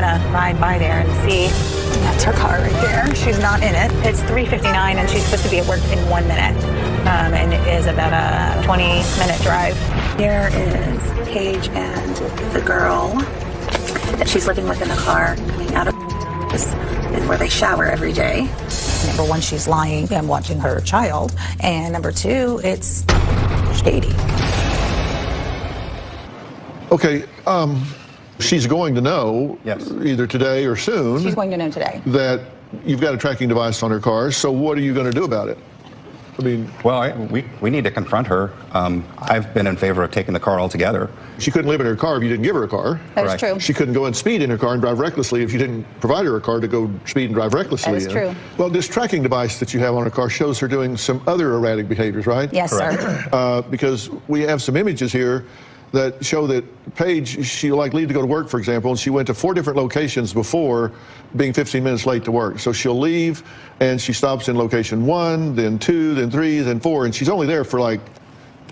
gonna ride by there and see. That's her car right there. She's not in it. It's 3:59 and she's supposed to be at work in 1 minute. And it is about a 20-minute drive. Here is Paige and the girl that she's living with in the car coming out of this is where they shower every day. Number one, she's lying and watching her child. And number two, it's shady. Okay, she's going to know, yes, either today or soon. She's going to know today. That you've got a tracking device on her car, so what are you going to do about it? I mean... Well, we need to confront her. I've been in favor of taking the car altogether. She couldn't live in her car if you didn't give her a car. That is true. She couldn't go and speed in her car and drive recklessly if you didn't provide her a car to go speed and drive recklessly. That is true. Well, this tracking device that you have on her car shows her doing some other erratic behaviors, right? Yes, sir. Because we have some images here that show that Paige, she like leave to go to work, for example, and she went to 4 different locations before being 15 minutes late to work. So she'll leave and she stops in location 1, then 2, then 3, then 4, and she's only there for like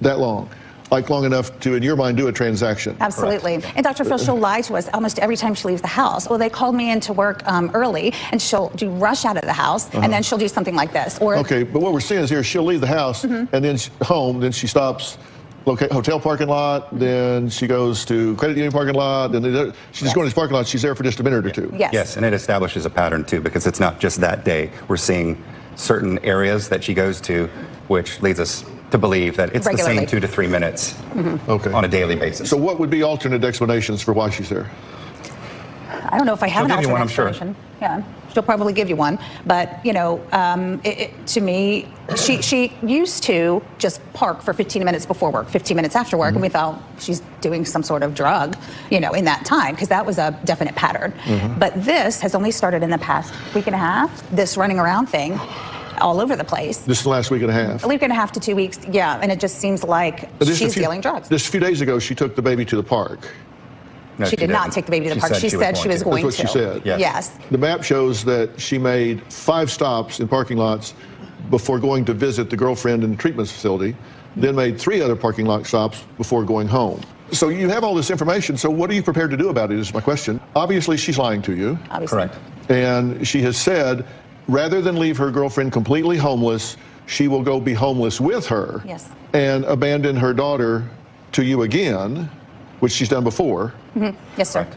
that long. Like long enough to, in your mind, do a transaction. Absolutely. Correct. And Dr. Phil, she'll lie to us almost every time she leaves the house. Well, they called me into work early, and she'll rush out of the house, and then she'll do something like this. Or okay, but what we're seeing is here, she'll leave the house, and then home, then she stops hotel parking lot, then she goes to credit union parking lot, and she's going to this parking lot, she's there for just a minute or two. Yes. Yes, and it establishes a pattern too, because it's not just that day. We're seeing certain areas that she goes to, which leads us to believe that it's regularly. The same 2 to 3 minutes on a daily basis. So what would be alternate explanations for why she's there? I don't know if I have an alternate explanation. I'm sure. Yeah, she'll probably give you one. But, you know, to me, she used to just park for 15 minutes before work, 15 minutes after work, and we thought she's doing some sort of drug, you know, in that time, because that was a definite pattern. But this has only started in the past week and a half, this running around thing all over the place. This is the last week and a half? A week and a half to 2 weeks, yeah, and it just seems like she's dealing drugs. Just a few days ago, she took the baby to the park. No, she did not take the baby to the park. She said she was going to. That's what she said. Yes. The map shows that she made 5 stops in parking lots before going to visit the girlfriend in the treatment facility, then made 3 other parking lot stops before going home. So you have all this information, so what are you prepared to do about it is my question. Obviously, she's lying to you. Obviously. Correct. And she has said, rather than leave her girlfriend completely homeless, she will go be homeless with her. Yes. And abandon her daughter to you again, which she's done before. Yes, sir. Correct.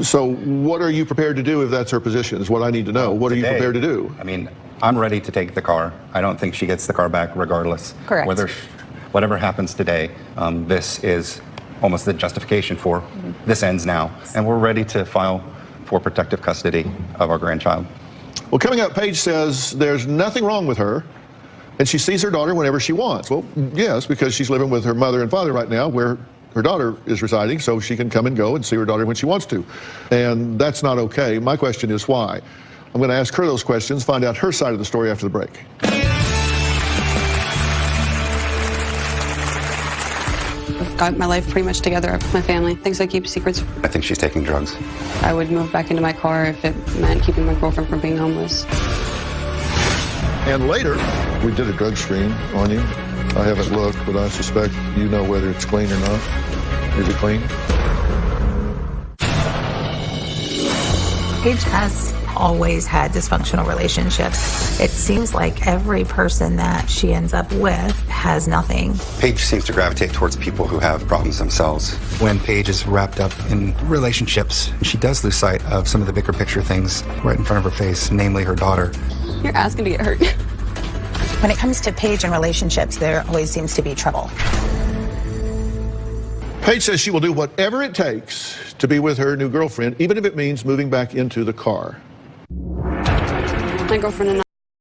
So what are you prepared to do if that's her position, is what I need to know. What are you prepared to do? I mean, I'm ready to take the car. I don't think she gets the car back regardless. Correct. Whatever happens today, this is almost the justification for this ends now. And we're ready to file for protective custody of our grandchild. Well, coming up, Paige says there's nothing wrong with her, and she sees her daughter whenever she wants. Well, yes, because she's living with her mother and father right now, where her daughter is residing, so she can come and go and see her daughter when she wants to. And that's not okay. My question is why? I'm going to ask her those questions, find out her side of the story after the break. I've got my life pretty much together with my family. Things I keep secrets. I think she's taking drugs. I would move back into my car if it meant keeping my girlfriend from being homeless. And later, we did a drug screen on you. I haven't looked, but I suspect you know whether it's clean or not. Is it clean? Paige has always had dysfunctional relationships. It seems like every person that she ends up with has nothing. Paige seems to gravitate towards people who have problems themselves. When Paige is wrapped up in relationships, she does lose sight of some of the bigger picture things right in front of her face, namely her daughter. You're asking to get hurt. When it comes to Paige and relationships, there always seems to be trouble. Paige says she will do whatever it takes to be with her new girlfriend, even if it means moving back into the car. My girlfriend and